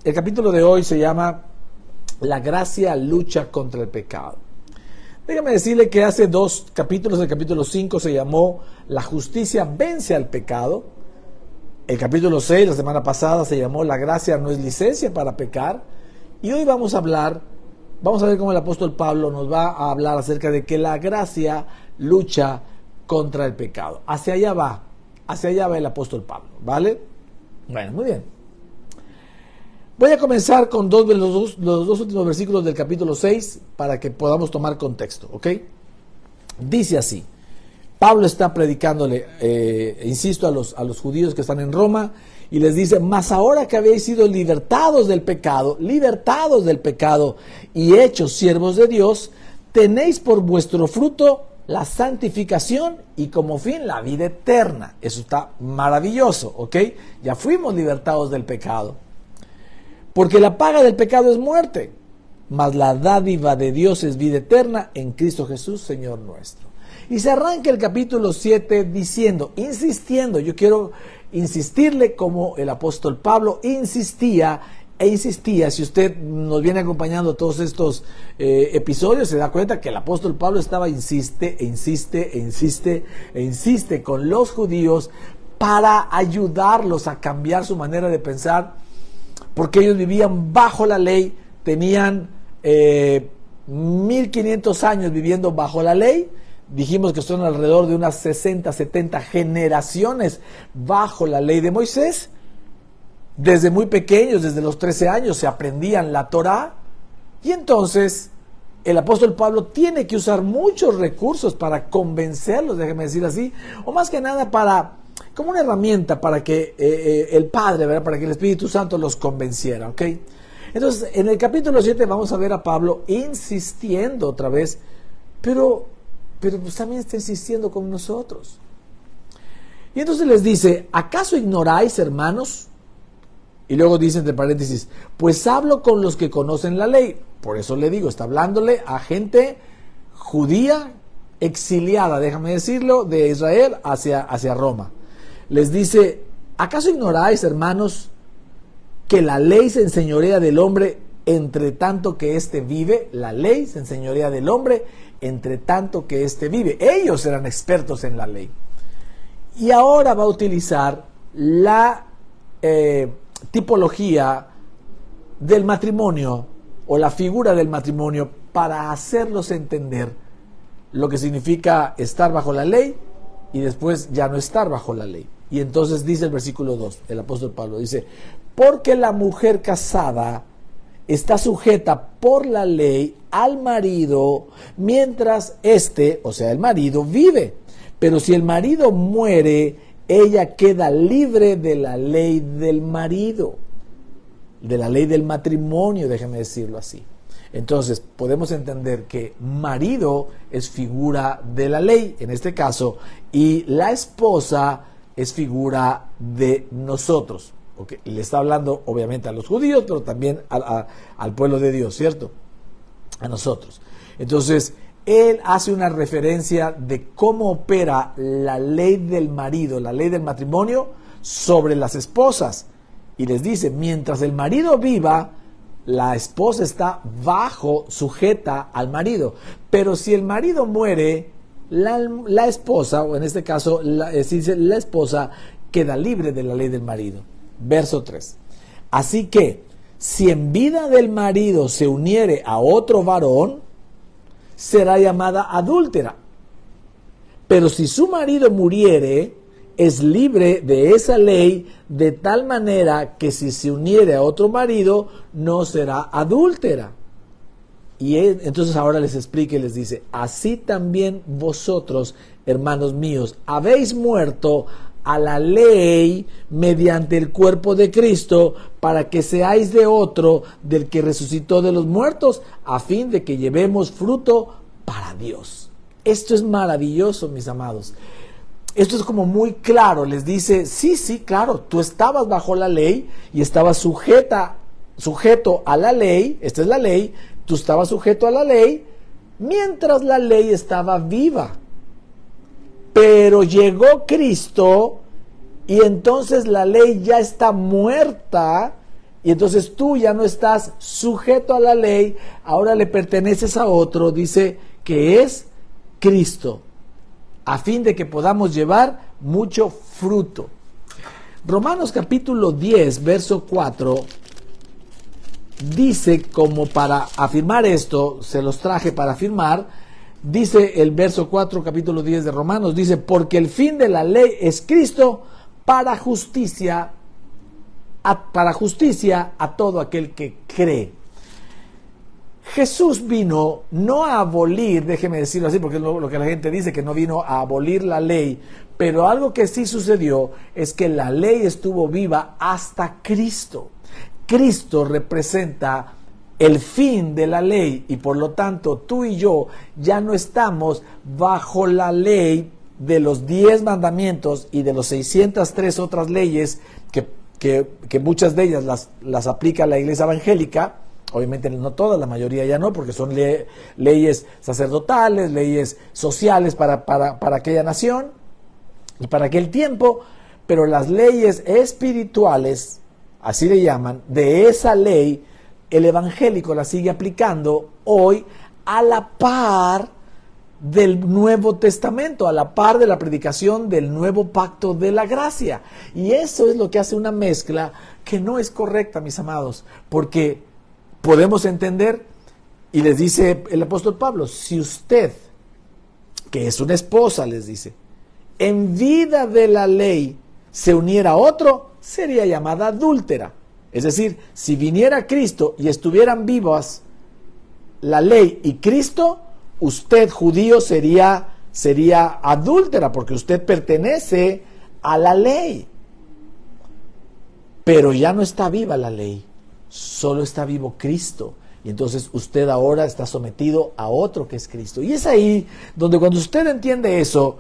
El capítulo de hoy se llama La gracia lucha contra el pecado. Déjame decirle que hace 2 capítulos, el capítulo 5 se llamó La justicia vence al pecado. El capítulo 6, la semana pasada, se llamó La gracia no es licencia para pecar. Y hoy vamos a ver cómo el apóstol Pablo nos va a hablar acerca de que la gracia lucha contra el pecado. Hacia allá va el apóstol Pablo, ¿vale? Bueno, muy bien. Voy a comenzar con los dos últimos versículos del capítulo 6 para que podamos tomar contexto, ¿ok? Dice así, Pablo está predicándole, insisto, a los judíos que están en Roma, y les dice, mas ahora que habéis sido libertados del pecado y hechos siervos de Dios, tenéis por vuestro fruto la santificación y como fin la vida eterna. Eso está maravilloso, ¿ok? Ya fuimos libertados del pecado. Porque la paga del pecado es muerte, mas la dádiva de Dios es vida eterna en Cristo Jesús, Señor nuestro. Y se arranca el capítulo 7 insistiendo, yo quiero insistirle como el apóstol Pablo insistía, si usted nos viene acompañando todos estos episodios, se da cuenta que el apóstol Pablo insiste con los judíos para ayudarlos a cambiar su manera de pensar, porque ellos vivían bajo la ley, tenían 1500 años viviendo bajo la ley. Dijimos que son alrededor de unas 60, 70 generaciones bajo la ley de Moisés. Desde muy pequeños, desde los 13 años, se aprendían la Torá. Y entonces el apóstol Pablo tiene que usar muchos recursos para convencerlos, déjeme decir así, o más que nada como una herramienta para que el Padre, ¿verdad? Para que el Espíritu Santo los convenciera, ¿ok? Entonces, en el capítulo 7 vamos a ver a Pablo insistiendo otra vez, pero pues también está insistiendo con nosotros. Y entonces les dice, ¿acaso ignoráis, hermanos? Y luego dice entre paréntesis, pues hablo con los que conocen la ley. Por eso le digo, está hablándole a gente judía exiliada, déjame decirlo, de Israel hacia Roma. Les dice, ¿acaso ignoráis, hermanos, que la ley se enseñorea del hombre entre tanto que éste vive? La ley se enseñorea del hombre entre tanto que éste vive. Ellos eran expertos en la ley. Y ahora va a utilizar la tipología del matrimonio o la figura del matrimonio para hacerlos entender lo que significa estar bajo la ley y después ya no estar bajo la ley. Y entonces dice el versículo 2, el apóstol Pablo dice, porque la mujer casada está sujeta por la ley al marido mientras éste, o sea el marido, vive. Pero si el marido muere, ella queda libre de la ley del marido, de la ley del matrimonio, déjeme decirlo así. Entonces podemos entender que marido es figura de la ley, en este caso, y la esposa es figura de nosotros. Okay. Le está hablando obviamente a los judíos, pero también al pueblo de Dios, ¿cierto? A nosotros. Entonces, él hace una referencia de cómo opera la ley del marido, la ley del matrimonio sobre las esposas. Y les dice, mientras el marido viva, la esposa está sujeta al marido. Pero si el marido muere, la esposa, o en este caso, la esposa queda libre de la ley del marido. Verso 3. Así que, si en vida del marido se uniere a otro varón, será llamada adúltera. Pero si su marido muriere, es libre de esa ley, de tal manera que si se uniere a otro marido, no será adúltera. Y entonces ahora les explica y les dice, así también vosotros, hermanos míos, habéis muerto a la ley mediante el cuerpo de Cristo, para que seáis de otro, del que resucitó de los muertos, a fin de que llevemos fruto para Dios. Esto es maravilloso, mis amados. Esto es como muy claro. Les dice, sí, claro, tú estabas bajo la ley y estabas sujeto a la ley. Esta es la ley. Tú estabas sujeto a la ley mientras la ley estaba viva. Pero llegó Cristo y entonces la ley ya está muerta Y entonces tú ya no estás sujeto a la ley, ahora le perteneces a otro, dice que es Cristo, a fin de que podamos llevar mucho fruto. Romanos capítulo 10, verso 4, dice, como para afirmar esto, se los traje para afirmar, dice el verso 4, capítulo 10 de Romanos, dice, porque el fin de la ley es Cristo para justicia a todo aquel que cree. Jesús vino no a abolir, déjeme decirlo así, porque es lo que la gente dice, que no vino a abolir la ley, pero algo que sí sucedió es que la ley estuvo viva hasta Cristo. Cristo representa el fin de la ley y por lo tanto tú y yo ya no estamos bajo la ley de los 10 mandamientos y de los 603 otras leyes que muchas de ellas las aplica la iglesia evangélica. Obviamente no todas, la mayoría ya no, porque son leyes sacerdotales, leyes sociales para aquella nación y para aquel tiempo, pero las leyes espirituales, así le llaman, de esa ley, el evangélico la sigue aplicando hoy a la par del Nuevo Testamento, a la par de la predicación del nuevo pacto de la gracia. Y eso es lo que hace una mezcla que no es correcta, mis amados, porque podemos entender, y les dice el apóstol Pablo, si usted, que es una esposa, les dice, en vida de la ley se uniera a otro, sería llamada adúltera. Es decir, si viniera Cristo y estuvieran vivas la ley y Cristo, usted, judío, sería adúltera, porque usted pertenece a la ley. Pero ya no está viva la ley, solo está vivo Cristo. Y entonces usted ahora está sometido a otro que es Cristo. Y es ahí donde cuando usted entiende eso,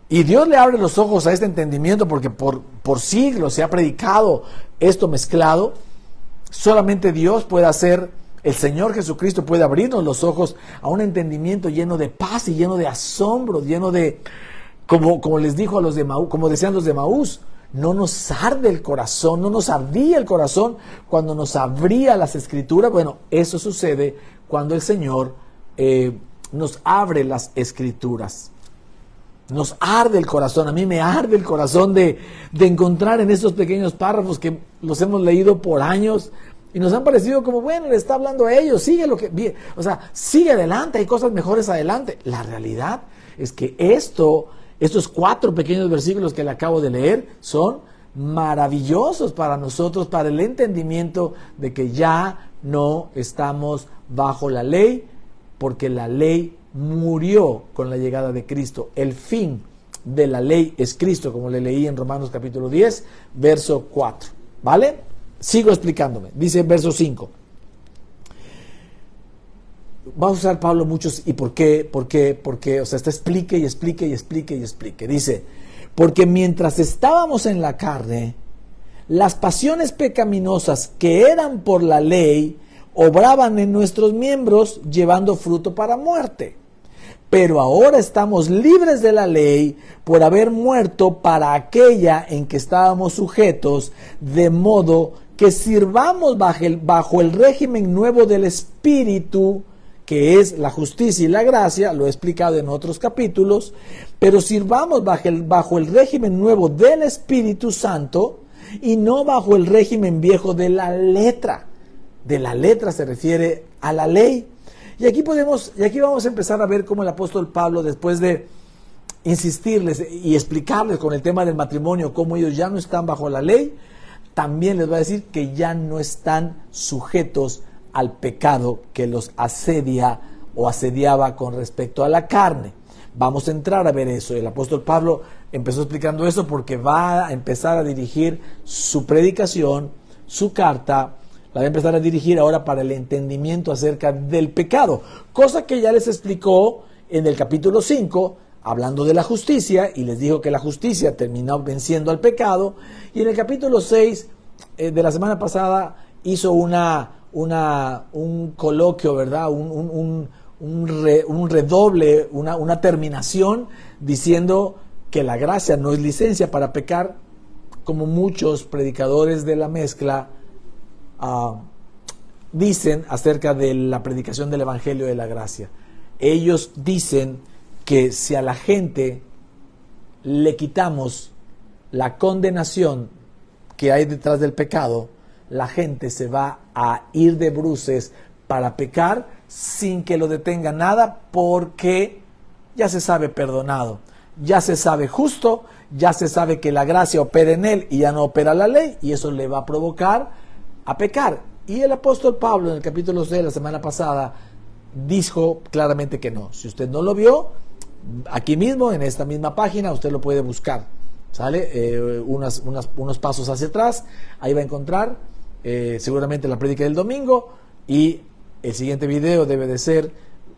y Dios le abre los ojos a este entendimiento, porque por siglos se ha predicado esto mezclado, solamente Dios puede hacer, el Señor Jesucristo puede abrirnos los ojos a un entendimiento lleno de paz y lleno de asombro, lleno de, como les dijo a los de Maús, como decían los de Maús, no nos arde el corazón, no nos ardía el corazón cuando nos abría las Escrituras. Bueno, eso sucede cuando el Señor nos abre las Escrituras. Nos arde el corazón, a mí me arde el corazón de encontrar en estos pequeños párrafos que los hemos leído por años y nos han parecido como, bueno, le está hablando a ellos, sigue lo que, bien, o sea, sigue adelante, hay cosas mejores adelante. La realidad es que estos 4 pequeños versículos que le acabo de leer son maravillosos para nosotros, para el entendimiento de que ya no estamos bajo la ley, porque la ley murió con la llegada de Cristo. El fin de la ley es Cristo, como le leí en Romanos capítulo 10, verso 4. ¿Vale? Sigo explicándome. Dice en verso 5. Va a usar Pablo muchos, ¿y por qué? O sea, está explique y explique y explique y explique. Dice, porque mientras estábamos en la carne, las pasiones pecaminosas que eran por la ley obraban en nuestros miembros llevando fruto para muerte. Pero ahora estamos libres de la ley por haber muerto para aquella en que estábamos sujetos, de modo que sirvamos bajo el régimen nuevo del Espíritu, que es la justicia y la gracia, lo he explicado en otros capítulos, pero sirvamos bajo el régimen nuevo del Espíritu Santo y no bajo el régimen viejo de la letra. De la letra se refiere a la ley. Y aquí vamos a empezar a ver cómo el apóstol Pablo, después de insistirles y explicarles con el tema del matrimonio, cómo ellos ya no están bajo la ley, también les va a decir que ya no están sujetos al pecado que los asedia o asediaba con respecto a la carne. Vamos a entrar a ver eso. El apóstol Pablo empezó explicando eso porque va a empezar a dirigir su predicación, su carta, la va a empezar a dirigir ahora para el entendimiento acerca del pecado, cosa que ya les explicó en el capítulo 5, hablando de la justicia, y les dijo que la justicia terminó venciendo al pecado, y en el capítulo 6 de la semana pasada hizo un coloquio, ¿verdad? Un redoble, una terminación, diciendo que la gracia no es licencia para pecar, como muchos predicadores de la mezcla dicen acerca de la predicación del Evangelio de la Gracia. Ellos dicen que si a la gente le quitamos la condenación que hay detrás del pecado, la gente se va a ir de bruces para pecar sin que lo detenga nada, porque ya se sabe perdonado, ya se sabe justo, ya se sabe que la gracia opera en él y ya no opera la ley, y eso le va a provocar a pecar. Y el apóstol Pablo en el capítulo 6 la semana pasada dijo claramente que no. Si usted no lo vio, aquí mismo en esta misma página usted lo puede buscar, ¿sale? Unos pasos hacia atrás, ahí va a encontrar seguramente la prédica del domingo, y el siguiente video debe de ser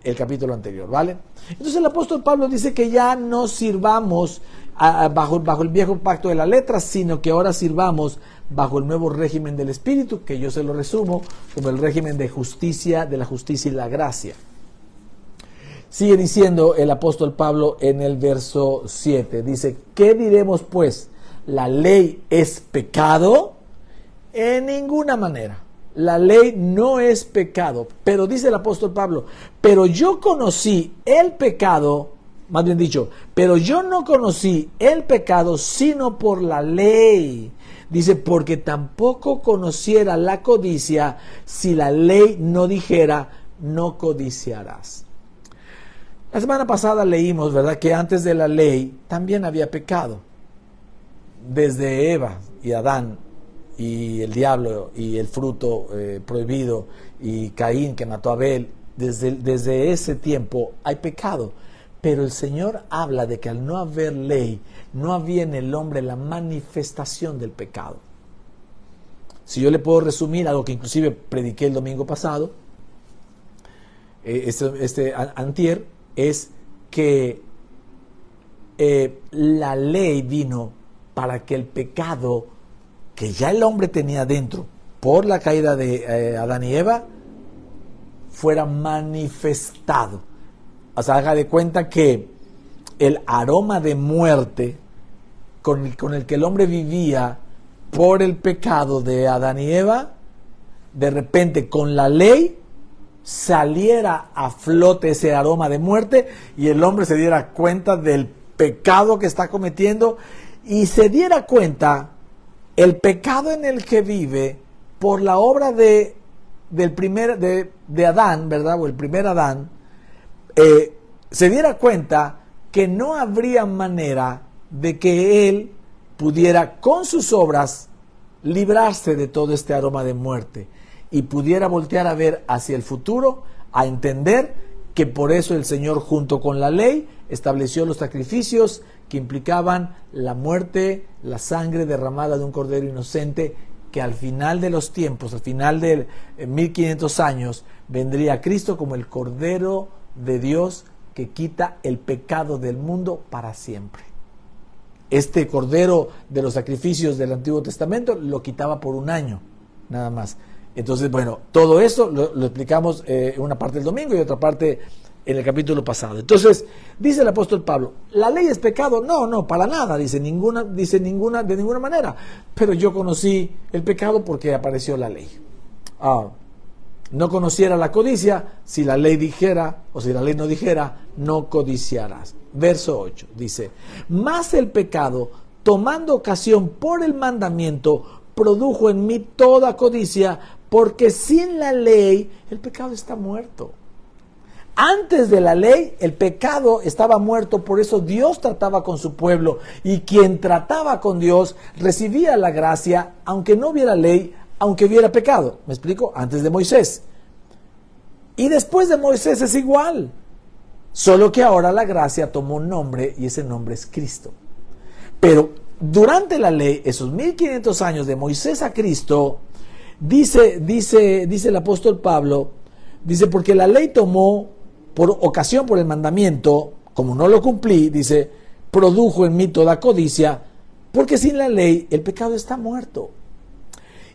el capítulo anterior, ¿vale? Entonces el apóstol Pablo dice que ya no sirvamos bajo el viejo pacto de la letra, sino que ahora sirvamos bajo el nuevo régimen del Espíritu, que yo se lo resumo como el régimen de justicia, de la justicia y la gracia. Sigue diciendo el apóstol Pablo en el verso 7, dice: ¿qué diremos pues? ¿La ley es pecado? En ninguna manera. La ley no es pecado, pero dice el apóstol Pablo, pero yo conocí el pecado, más bien dicho, pero yo no conocí el pecado sino por la ley. Dice, porque tampoco conociera la codicia si la ley no dijera, no codiciarás. La semana pasada leímos, ¿verdad?, que antes de la ley también había pecado. Desde Eva y Adán y el diablo y el fruto prohibido y Caín que mató a Abel, desde ese tiempo hay pecado. Pero el Señor habla de que al no haber ley, no había en el hombre la manifestación del pecado. Si yo le puedo resumir algo que inclusive prediqué el domingo pasado, antier, es que la ley vino para que el pecado que ya el hombre tenía dentro por la caída de Adán y Eva fuera manifestado. O sea, haga de cuenta que el aroma de muerte con el que el hombre vivía por el pecado de Adán y Eva, de repente con la ley saliera a flote ese aroma de muerte y el hombre se diera cuenta del pecado que está cometiendo y se diera cuenta el pecado en el que vive por la obra de Adán, ¿verdad? O el primer Adán, se diera cuenta que no habría manera de que él pudiera con sus obras librarse de todo este aroma de muerte y pudiera voltear a ver hacia el futuro, a entender que por eso el Señor junto con la ley estableció los sacrificios que implicaban la muerte, la sangre derramada de un cordero inocente, que al final de los tiempos, al final de 1500 años, vendría Cristo como el Cordero de Dios que quita el pecado del mundo para siempre. Este Cordero de los sacrificios del Antiguo Testamento lo quitaba por un año, nada más. Entonces, bueno, todo eso lo explicamos en una parte del domingo y otra parte en el capítulo pasado. Entonces, dice el apóstol Pablo, ¿la ley es pecado? No, para nada, de ninguna manera. Pero yo conocí el pecado porque apareció la ley. No conociera la codicia si la ley dijera, o si la ley no dijera, no codiciarás. Verso 8 dice, mas el pecado, tomando ocasión por el mandamiento, produjo en mí toda codicia, porque sin la ley el pecado está muerto. Antes de la ley, el pecado estaba muerto, por eso Dios trataba con su pueblo, y quien trataba con Dios recibía la gracia, aunque no hubiera ley, aunque hubiera pecado. ¿Me explico? Antes de Moisés. Y después de Moisés es igual, solo que ahora la gracia tomó un nombre, y ese nombre es Cristo. Pero durante la ley, esos 1500 años de Moisés a Cristo, dice el apóstol Pablo, dice, porque la ley tomó por ocasión por el mandamiento, como no lo cumplí, dice, produjo en mí toda codicia, porque sin la ley el pecado está muerto.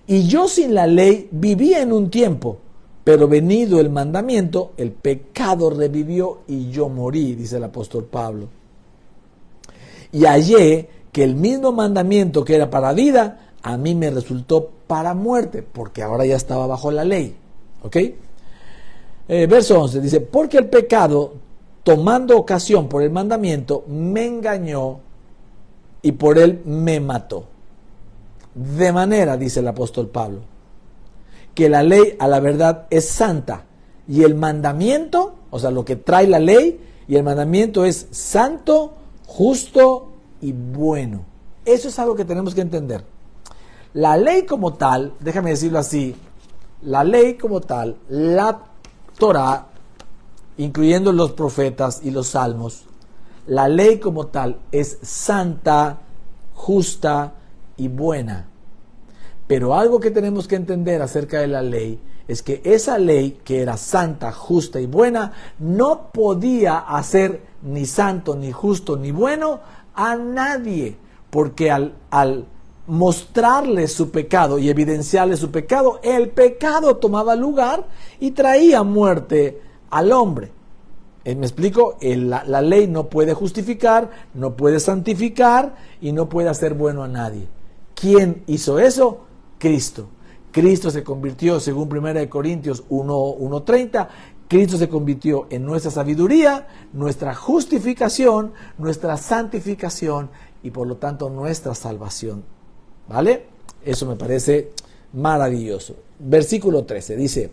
Y yo sin la ley vivía en un tiempo, pero venido el mandamiento, el pecado revivió y yo morí, dice el apóstol Pablo. Y hallé que el mismo mandamiento que era para vida, a mí me resultó para muerte, porque ahora ya estaba bajo la ley. ¿Ok? Verso 11 dice, porque el pecado, tomando ocasión por el mandamiento, me engañó y por él me mató. De manera, dice el apóstol Pablo, que la ley a la verdad es santa y el mandamiento, o sea, lo que trae la ley y el mandamiento es santo, justo y bueno. Eso es algo que tenemos que entender. La ley como tal, déjame decirlo así, la ley como tal, la Torah, incluyendo los profetas y los salmos, la ley como tal es santa, justa y buena. Pero algo que tenemos que entender acerca de la ley es que esa ley, que era santa, justa y buena, no podía hacer ni santo, ni justo, ni bueno a nadie, porque al mostrarle su pecado y evidenciarle su pecado, el pecado tomaba lugar y traía muerte al hombre. ¿Me explico? La ley no puede justificar, no puede santificar y no puede hacer bueno a nadie. ¿Quién hizo eso? Cristo. Cristo se convirtió, según 1 Corintios 1:30, Cristo se convirtió en nuestra sabiduría, nuestra justificación, nuestra santificación y por lo tanto nuestra salvación. ¿Vale? Eso me parece maravilloso. Versículo 13 dice,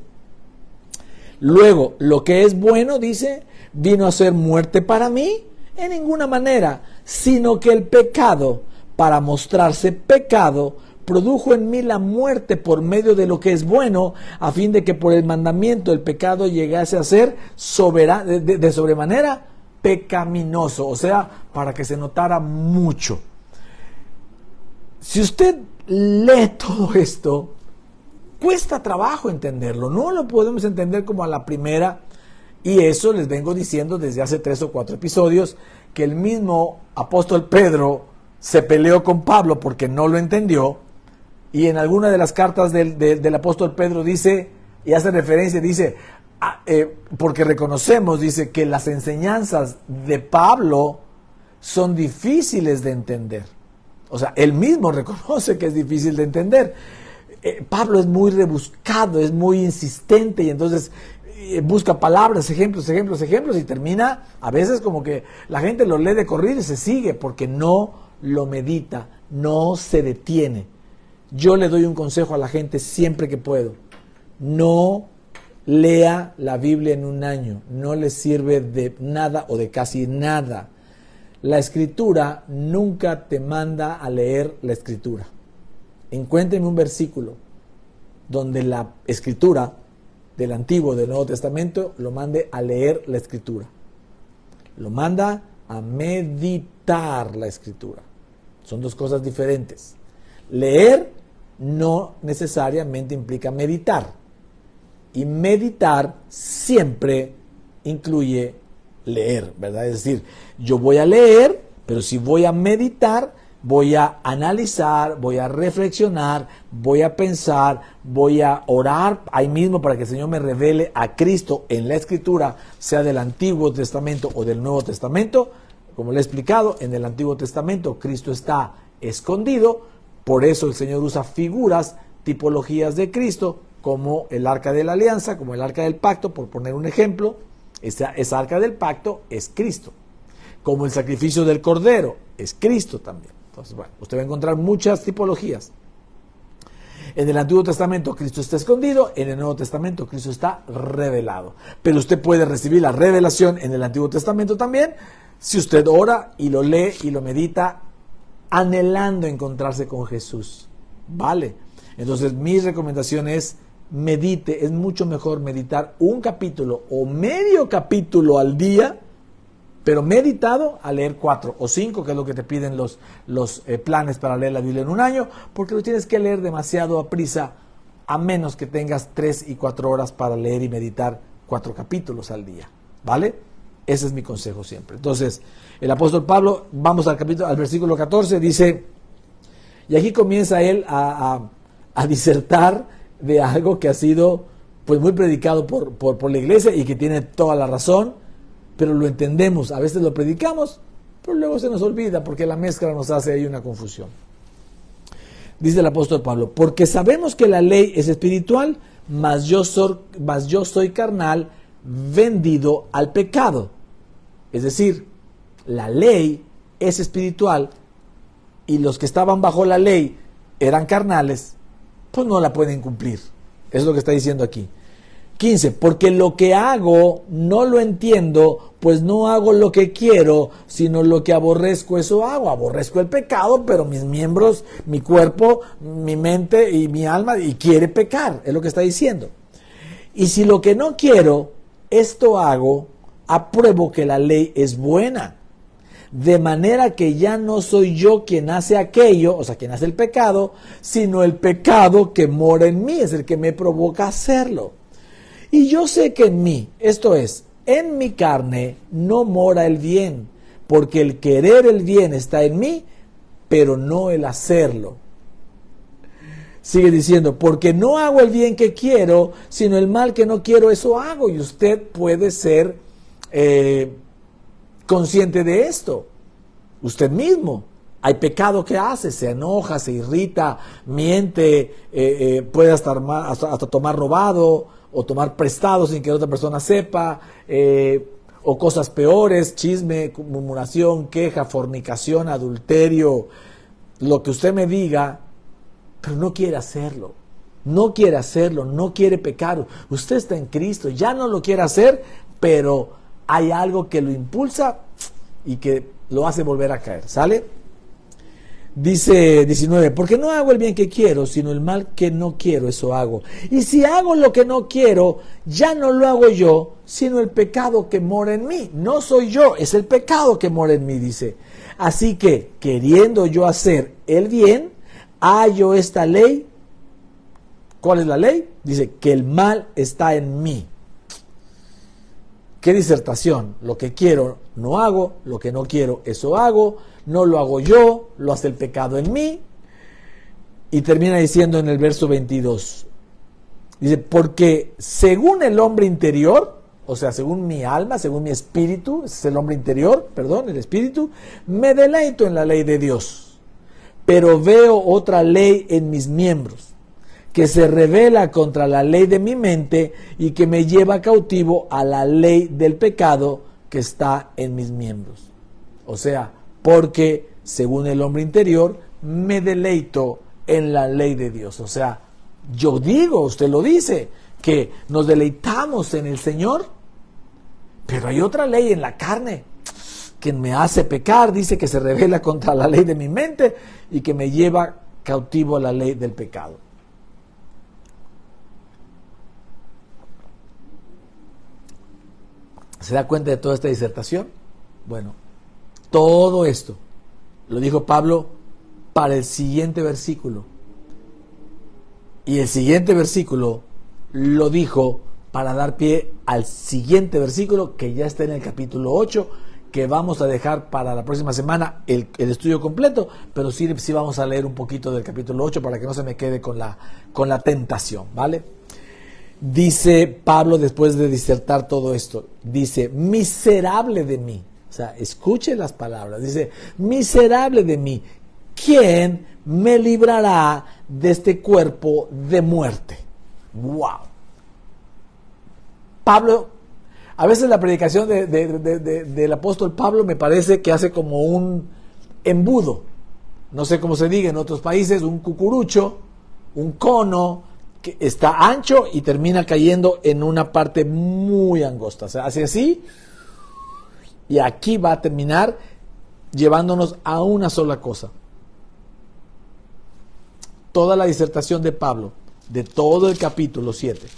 luego, lo que es bueno, dice, vino a ser muerte para mí en ninguna manera, sino que el pecado, para mostrarse pecado, produjo en mí la muerte por medio de lo que es bueno, a fin de que por el mandamiento el pecado llegase a ser de sobremanera pecaminoso, o sea, para que se notara mucho. Si usted lee todo esto, cuesta trabajo entenderlo, no lo podemos entender como a la primera, y eso les vengo diciendo desde hace 3 o 4 episodios, que el mismo apóstol Pedro se peleó con Pablo porque no lo entendió, y en alguna de las cartas del apóstol Pedro dice, y hace referencia, dice, porque reconocemos, dice, que las enseñanzas de Pablo son difíciles de entender. O sea, él mismo reconoce que es difícil de entender. Pablo es muy rebuscado, es muy insistente y entonces busca palabras, ejemplos y termina a veces como que la gente lo lee de corrido y se sigue porque no lo medita, no se detiene. Yo le doy un consejo a la gente siempre que puedo. No lea la Biblia en un año, no le sirve de nada o de casi nada. La Escritura nunca te manda a leer la Escritura. Encuéntreme un versículo donde la Escritura del Antiguo o del Nuevo Testamento lo mande a leer la Escritura. Lo manda a meditar la Escritura. Son dos cosas diferentes. Leer no necesariamente implica meditar. Y meditar siempre incluye leer, ¿verdad? Es decir, yo voy a leer, pero si voy a meditar, voy a analizar, voy a reflexionar, voy a pensar, voy a orar ahí mismo para que el Señor me revele a Cristo en la Escritura, sea del Antiguo Testamento o del Nuevo Testamento. Como le he explicado, en el Antiguo Testamento Cristo está escondido, por eso el Señor usa figuras, tipologías de Cristo, como el Arca de la Alianza, como el Arca del Pacto, por poner un ejemplo. Esa Arca del Pacto es Cristo. Como el sacrificio del Cordero, es Cristo también. Entonces, bueno, usted va a encontrar muchas tipologías. En el Antiguo Testamento Cristo está escondido, en el Nuevo Testamento Cristo está revelado. Pero usted puede recibir la revelación en el Antiguo Testamento también, si usted ora y lo lee y lo medita, anhelando encontrarse con Jesús. ¿Vale? Entonces, mi recomendación es medite. Es mucho mejor meditar un capítulo o medio capítulo al día, pero meditado, a leer 4 o 5, que es lo que te piden los planes para leer la Biblia en un año, porque lo tienes que leer demasiado a prisa, a menos que tengas 3 y 4 horas para leer y meditar 4 capítulos al día. ¿Vale? Ese es mi consejo siempre. Entonces, el apóstol Pablo, vamos al versículo 14, dice, y aquí comienza él a disertar de algo que ha sido pues muy predicado por la iglesia y que tiene toda la razón, pero lo entendemos, a veces lo predicamos, pero luego se nos olvida porque la mezcla nos hace ahí una confusión. Dice el apóstol Pablo, porque sabemos que la ley es espiritual, mas yo soy carnal, vendido al pecado. Es decir, la ley es espiritual y los que estaban bajo la ley eran carnales, pues no la pueden cumplir. Es lo que está diciendo aquí. 15. Porque lo que hago no lo entiendo, pues no hago lo que quiero, sino lo que aborrezco, eso hago. Aborrezco el pecado, pero mis miembros, mi cuerpo, mi mente y mi alma, y quiere pecar, es lo que está diciendo. Y si lo que no quiero, esto hago, apruebo que la ley es buena. De manera que ya no soy yo quien hace aquello, o sea, quien hace el pecado, sino el pecado que mora en mí, es el que me provoca hacerlo. Y yo sé que en mí, esto es, en mi carne, no mora el bien, porque el querer el bien está en mí, pero no el hacerlo. Sigue diciendo, porque no hago el bien que quiero, sino el mal que no quiero, eso hago. Y usted puede ser consciente de esto. Usted mismo. Hay pecado que hace, se enoja, se irrita, miente, puede hasta tomar robado, o tomar prestado sin que otra persona sepa, o cosas peores, chisme, murmuración, queja, fornicación, adulterio, lo que usted me diga, pero no quiere hacerlo, no quiere pecar. Usted está en Cristo, ya no lo quiere hacer, pero hay algo que lo impulsa y que lo hace volver a caer, ¿sale? Dice 19, porque no hago el bien que quiero, sino el mal que no quiero, eso hago. Y si hago lo que no quiero, ya no lo hago yo, sino el pecado que mora en mí. No soy yo, es el pecado que mora en mí, dice. Así que, queriendo yo hacer el bien, hallo esta ley. ¿Cuál es la ley? Dice, que el mal está en mí. ¿Qué disertación? Lo que quiero no hago, lo que no quiero eso hago, no lo hago yo, lo hace el pecado en mí. Y termina diciendo en el verso 22, dice, porque según el hombre interior, o sea, según mi alma, según mi espíritu, ese es el hombre interior, perdón, el espíritu, me deleito en la ley de Dios, pero veo otra ley en mis miembros, que se revela contra la ley de mi mente y que me lleva cautivo a la ley del pecado que está en mis miembros. O sea, porque según el hombre interior me deleito en la ley de Dios. O sea, yo digo, usted lo dice, que nos deleitamos en el Señor, pero hay otra ley en la carne que me hace pecar, dice que se revela contra la ley de mi mente y que me lleva cautivo a la ley del pecado. ¿Se da cuenta de toda esta disertación? Bueno, todo esto lo dijo Pablo para el siguiente versículo. Y el siguiente versículo lo dijo para dar pie al siguiente versículo que ya está en el capítulo 8, que vamos a dejar para la próxima semana el estudio completo, pero sí vamos a leer un poquito del capítulo 8 para que no se me quede con la tentación, ¿vale? Dice Pablo, después de disertar todo esto, dice, miserable de mí. O sea, escuche las palabras. Dice, miserable de mí, ¿quién me librará de este cuerpo de muerte? ¡Wow! Pablo, a veces la predicación del apóstol Pablo me parece que hace como un embudo. No sé cómo se diga en otros países, un cucurucho, un cono, que está ancho y termina cayendo en una parte muy angosta. O sea, hace así y aquí va a terminar llevándonos a una sola cosa. Toda la disertación de Pablo, de todo el capítulo 7,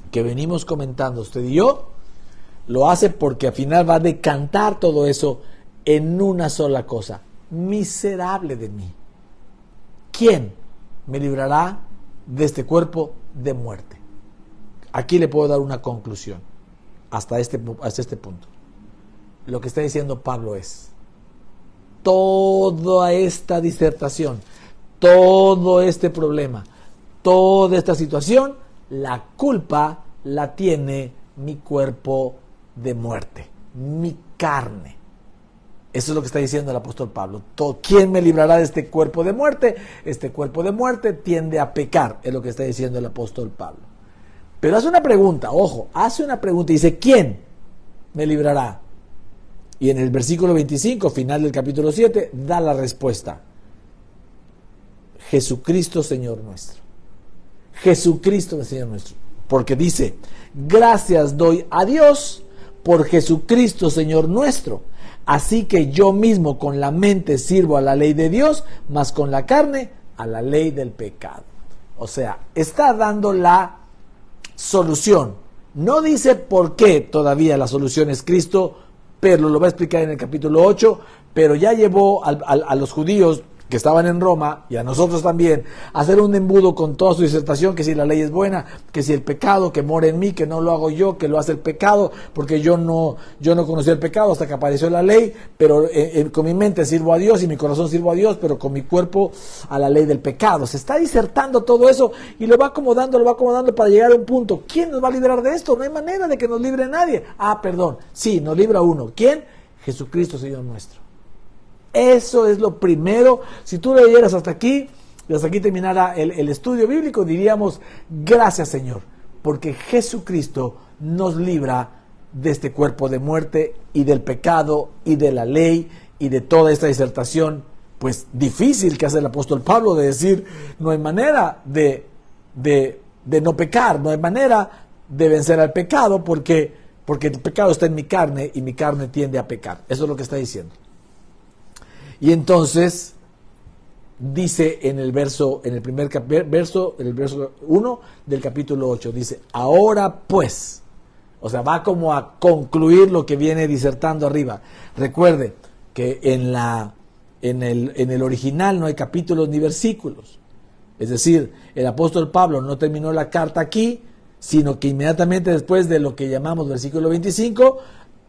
que venimos comentando usted y yo, lo hace porque al final va a decantar todo eso en una sola cosa. Miserable de mí, ¿quién me librará de este cuerpo de muerte? Aquí le puedo dar una conclusión hasta este punto. Lo que está diciendo Pablo es, toda esta disertación, todo este problema, toda esta situación, la culpa la tiene mi cuerpo de muerte, mi carne. Eso es lo que está diciendo el apóstol Pablo. ¿Quién me librará de este cuerpo de muerte? Este cuerpo de muerte tiende a pecar, es lo que está diciendo el apóstol Pablo. Pero hace una pregunta, ojo, hace una pregunta y dice, ¿quién me librará? Y en el versículo 25, final del capítulo 7, da la respuesta. Jesucristo, Señor nuestro. Jesucristo, Señor nuestro. Porque dice, gracias doy a Dios por Jesucristo, Señor nuestro. Así que yo mismo con la mente sirvo a la ley de Dios, mas con la carne a la ley del pecado. O sea, está dando la solución. No dice por qué todavía la solución es Cristo, pero lo va a explicar en el capítulo 8, pero ya llevó a los judíos que estaban en Roma, y a nosotros también, a hacer un embudo con toda su disertación, que si la ley es buena, que si el pecado que mora en mí, que no lo hago yo, que lo hace el pecado, porque yo no conocí el pecado hasta que apareció la ley, pero con mi mente sirvo a Dios y mi corazón sirvo a Dios, pero con mi cuerpo a la ley del pecado. Se está disertando todo eso y lo va acomodando para llegar a un punto. ¿Quién nos va a librar de esto? No hay manera de que nos libre nadie. Sí, nos libra uno. ¿Quién? Jesucristo, Señor nuestro. Eso es lo primero. Si tú leyeras hasta aquí terminara el estudio bíblico, diríamos, gracias Señor, porque Jesucristo nos libra de este cuerpo de muerte y del pecado y de la ley y de toda esta disertación, pues difícil que hace el apóstol Pablo de decir, no hay manera de no pecar, no hay manera de vencer al pecado porque el pecado está en mi carne y mi carne tiende a pecar. Eso es lo que está diciendo. Y entonces dice en el verso 1 del capítulo 8, dice, ahora pues, o sea, va como a concluir lo que viene disertando arriba. Recuerde que en el original no hay capítulos ni versículos. Es decir, el apóstol Pablo no terminó la carta aquí, sino que inmediatamente después de lo que llamamos versículo 25,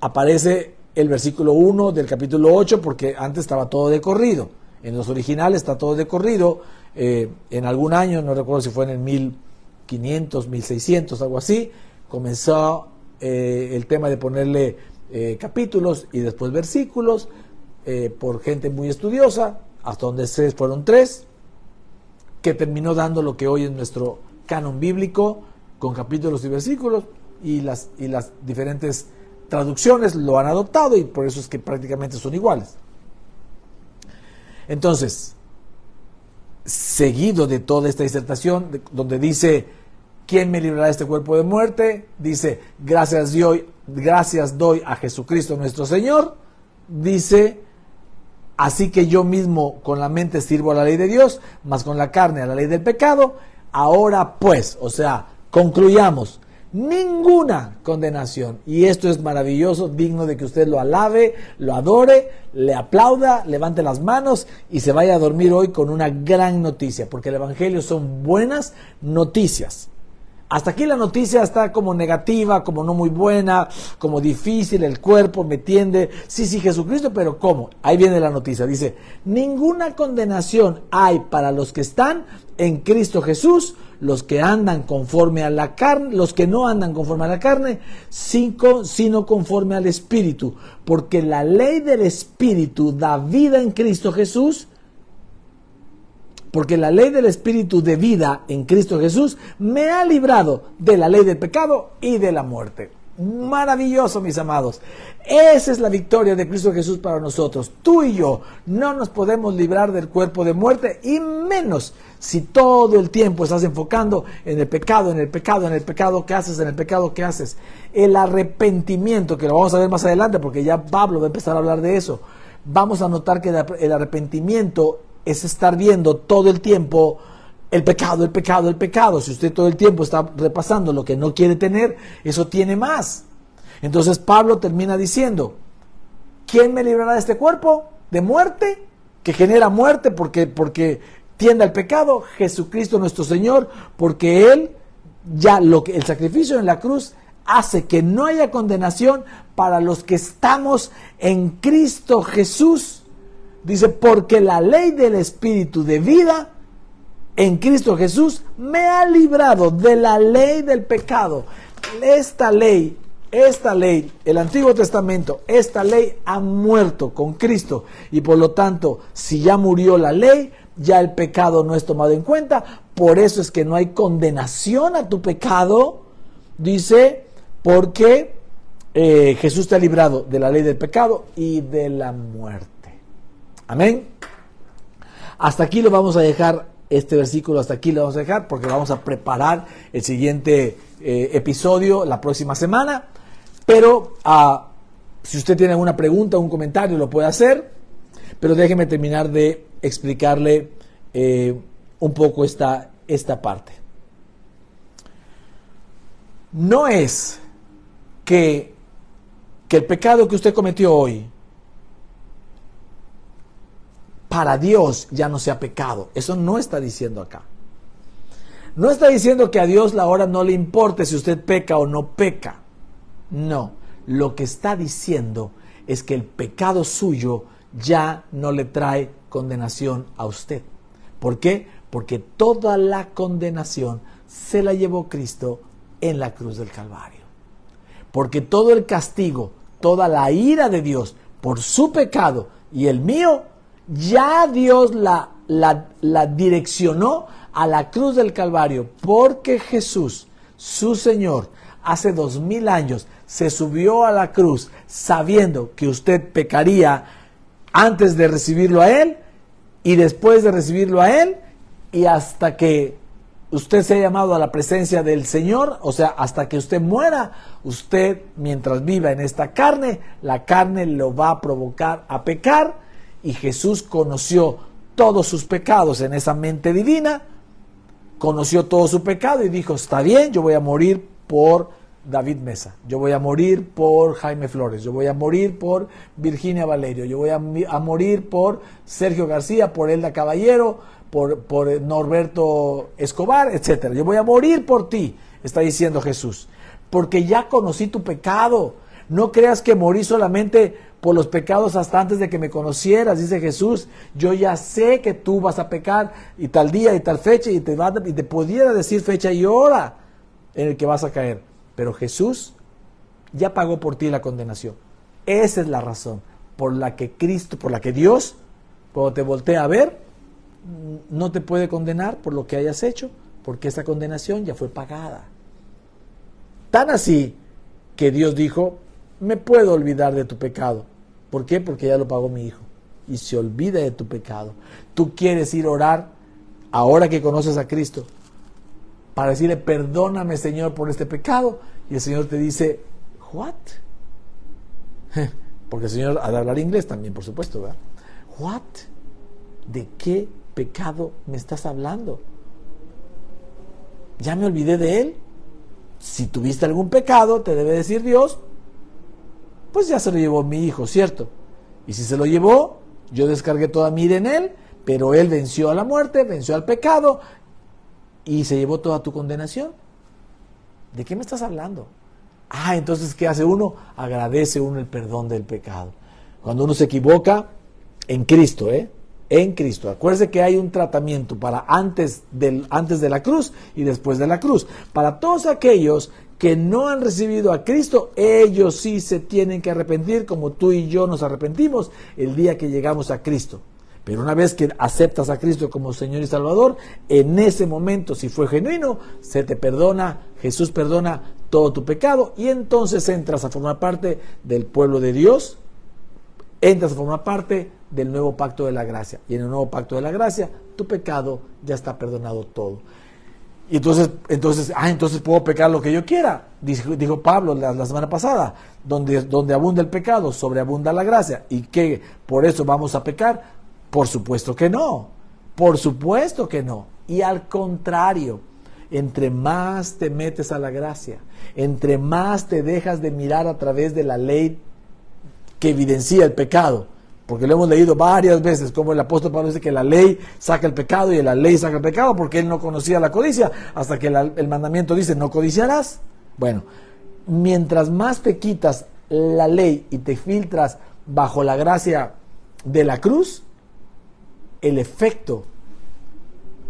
aparece el versículo 1 del capítulo 8, porque antes estaba todo de corrido. En los originales está todo de corrido. En algún año, no recuerdo si fue en el 1500, 1600, algo así, comenzó el tema de ponerle capítulos y después versículos por gente muy estudiosa, hasta donde fueron 3, que terminó dando lo que hoy es nuestro canon bíblico, con capítulos y versículos, y las diferentes traducciones lo han adoptado y por eso es que prácticamente son iguales. Entonces, seguido de toda esta disertación, donde dice, ¿quién me librará de este cuerpo de muerte? Dice, gracias doy a Jesucristo nuestro Señor. Dice, así que yo mismo con la mente sirvo a la ley de Dios, mas con la carne a la ley del pecado. Ahora pues, o sea, concluyamos, ninguna condenación. Y esto es maravilloso, digno de que usted lo alabe, lo adore, le aplauda, levante las manos y se vaya a dormir hoy con una gran noticia, porque el Evangelio son buenas noticias. Hasta aquí la noticia está como negativa, como no muy buena, como difícil, el cuerpo me tiende. Sí, Jesucristo, pero ¿cómo? Ahí viene la noticia, dice, ninguna condenación hay para los que están en Cristo Jesús, los que andan conforme a la carne, los que no andan conforme a la carne, sino conforme al Espíritu, porque la ley del Espíritu da vida en Cristo Jesús, porque la ley del Espíritu de vida en Cristo Jesús me ha librado de la ley del pecado y de la muerte. Maravilloso, mis amados. Esa es la victoria de Cristo Jesús para nosotros. Tú y yo no nos podemos librar del cuerpo de muerte, y menos si todo el tiempo estás enfocando en el pecado, en el pecado, en el pecado que haces, en el pecado que haces. El arrepentimiento, que lo vamos a ver más adelante porque ya Pablo va a empezar a hablar de eso. Vamos a notar que el arrepentimiento es estar viendo todo el tiempo el pecado, el pecado, el pecado. Si usted todo el tiempo está repasando lo que no quiere tener, eso tiene más. Entonces Pablo termina diciendo, ¿quién me librará de este cuerpo de muerte? Que genera muerte porque tiende al pecado. Jesucristo nuestro Señor, porque Él, el sacrificio en la cruz hace que no haya condenación para los que estamos en Cristo Jesús. Dice, porque la ley del Espíritu de vida en Cristo Jesús me ha librado de la ley del pecado. Esta ley esta ley, el Antiguo Testamento, esta ley ha muerto con Cristo y por lo tanto, si ya murió la ley, ya el pecado no es tomado en cuenta. Por eso es que no hay condenación a tu pecado, dice, porque Jesús te ha librado de la ley del pecado y de la muerte. Amén. Hasta aquí lo vamos a dejar, este versículo hasta aquí lo vamos a dejar, porque vamos a preparar el siguiente episodio la próxima semana. Pero si usted tiene alguna pregunta o un comentario lo puede hacer, pero déjeme terminar de explicarle un poco esta parte. No es que el pecado que usted cometió hoy para Dios ya no sea pecado. Eso no está diciendo acá. No está diciendo que a Dios la hora no le importe si usted peca o no peca. No, lo que está diciendo es que el pecado suyo ya no le trae condenación a usted. ¿Por qué? Porque toda la condenación se la llevó Cristo en la cruz del Calvario. Porque todo el castigo, toda la ira de Dios por su pecado y el mío, ya Dios la direccionó a la cruz del Calvario, porque Jesús, su Señor, hace 2000 años se subió a la cruz sabiendo que usted pecaría antes de recibirlo a Él y después de recibirlo a Él, y hasta que usted sea llamado a la presencia del Señor, o sea, hasta que usted muera, usted mientras viva en esta carne, la carne lo va a provocar a pecar, y Jesús conoció todos sus pecados en esa mente divina, conoció todo su pecado y dijo, está bien, yo voy a morir por David Mesa, yo voy a morir por Jaime Flores, yo voy a morir por Virginia Valerio, yo voy a morir por Sergio García, por Elda Caballero, por Norberto Escobar, etcétera. Yo voy a morir por ti, está diciendo Jesús, porque ya conocí tu pecado. No creas que morí solamente por los pecados hasta antes de que me conocieras, dice Jesús. Yo ya sé que tú vas a pecar y tal día y tal fecha, y te pudiera decir fecha y hora en el que vas a caer. Pero Jesús ya pagó por ti la condenación. Esa es la razón por la que Dios, cuando te voltea a ver, no te puede condenar por lo que hayas hecho, porque esa condenación ya fue pagada. Tan así que Dios dijo, me puedo olvidar de tu pecado. ¿Por qué? Porque ya lo pagó mi Hijo. Y se olvida de tu pecado. Tú quieres ir a orar, ahora que conoces a Cristo, para decirle, perdóname, Señor, por este pecado. Y el Señor te dice, ¿what? Porque el Señor ha de hablar inglés también, por supuesto, ¿verdad? ¿What? ¿De qué pecado me estás hablando? ¿Ya me olvidé de él? Si tuviste algún pecado, te debe decir Dios, pues ya se lo llevó mi Hijo, ¿cierto? Y si se lo llevó, yo descargué toda mi ira en él, pero él venció a la muerte, venció al pecado y se llevó toda tu condenación. ¿De qué me estás hablando? Entonces, ¿qué hace uno? Agradece uno el perdón del pecado. Cuando uno se equivoca, en Cristo, en Cristo. Acuérdese que hay un tratamiento para antes de la cruz y después de la cruz. Para todos aquellos que no han recibido a Cristo, ellos sí se tienen que arrepentir, como tú y yo nos arrepentimos el día que llegamos a Cristo. Pero una vez que aceptas a Cristo como Señor y Salvador, en ese momento, si fue genuino, se te perdona, Jesús perdona todo tu pecado, y entonces entras a formar parte del pueblo de Dios, entras a formar parte del nuevo pacto de la gracia. Y en el nuevo pacto de la gracia, tu pecado ya está perdonado todo. Y entonces puedo pecar lo que yo quiera, dijo Pablo la semana pasada, donde abunda el pecado, sobreabunda la gracia. ¿Y qué? ¿Por eso vamos a pecar? Por supuesto que no, por supuesto que no. Y al contrario, entre más te metes a la gracia, entre más te dejas de mirar a través de la ley que evidencia el pecado, porque lo hemos leído varias veces, como el apóstol Pablo dice que la ley saca el pecado y la ley saca el pecado, porque él no conocía la codicia, hasta que el mandamiento dice, no codiciarás. Bueno, mientras más te quitas la ley y te filtras bajo la gracia de la cruz, el efecto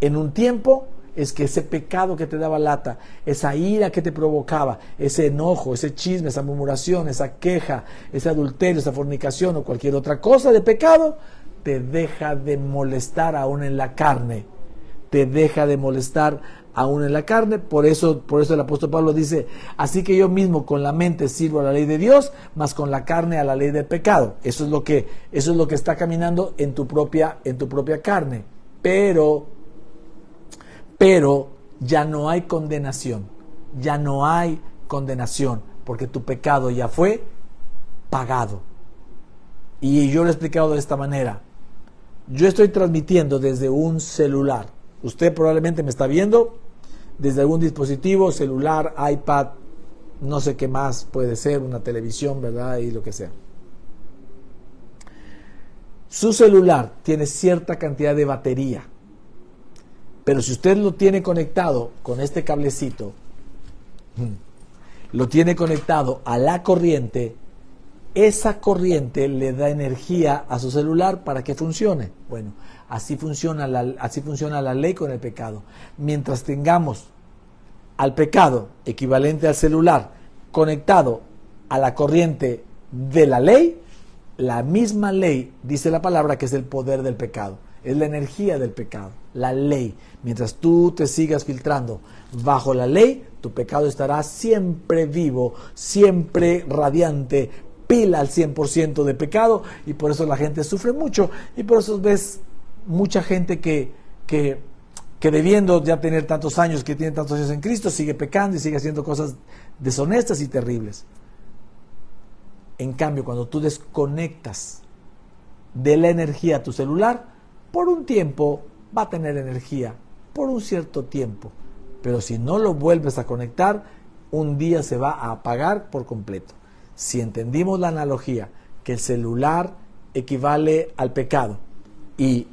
en un tiempo es que ese pecado que te daba lata, esa ira que te provocaba, ese enojo, ese chisme, esa murmuración, esa queja, ese adulterio, esa fornicación o cualquier otra cosa de pecado, te deja de molestar aún en la carne. Te deja de molestar aún en la carne. Por eso el apóstol Pablo dice, así que yo mismo con la mente sirvo a la ley de Dios, mas con la carne a la ley del pecado. Eso es lo que está caminando en tu propia carne. Pero ya no hay condenación. Ya no hay condenación, porque tu pecado ya fue pagado. Y yo lo he explicado de esta manera. Yo estoy transmitiendo desde un celular. Usted probablemente me está viendo desde algún dispositivo, celular, iPad, no sé qué más puede ser, una televisión, ¿verdad? Y lo que sea. Su celular tiene cierta cantidad de batería, pero si usted lo tiene conectado con este cablecito, lo tiene conectado a la corriente, esa corriente le da energía a su celular para que funcione. Bueno, así funciona la ley con el pecado. Mientras tengamos al pecado equivalente al celular conectado a la corriente de la ley, la misma ley dice la palabra que es el poder del pecado, es la energía del pecado, la ley. Mientras tú te sigas filtrando bajo la ley, tu pecado estará siempre vivo, siempre radiante, pila al 100% de pecado, y por eso la gente sufre mucho, y por eso ves mucha gente que debiendo ya tener tantos años, que tiene tantos años en Cristo, sigue pecando y sigue haciendo cosas deshonestas y terribles. En cambio, cuando tú desconectas de la energía a tu celular, por un tiempo va a tener energía, por un cierto tiempo, pero si no lo vuelves a conectar, un día se va a apagar por completo. Si entendimos la analogía, que el celular equivale al pecado y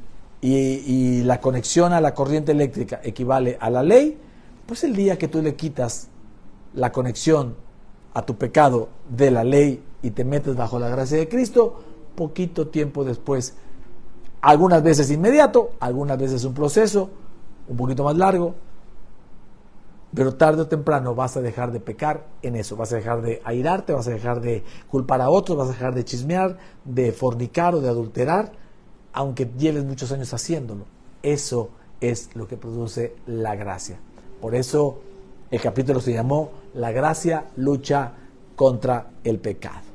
la conexión a la corriente eléctrica equivale a la ley, pues el día que tú le quitas la conexión a tu pecado de la ley y te metes bajo la gracia de Cristo, poquito tiempo después, algunas veces inmediato, algunas veces un proceso un poquito más largo, pero tarde o temprano vas a dejar de pecar en eso, vas a dejar de airarte, vas a dejar de culpar a otros, vas a dejar de chismear, de fornicar o de adulterar, aunque lleves muchos años haciéndolo. Eso es lo que produce la gracia. Por eso el capítulo se llamó La gracia lucha contra el pecado.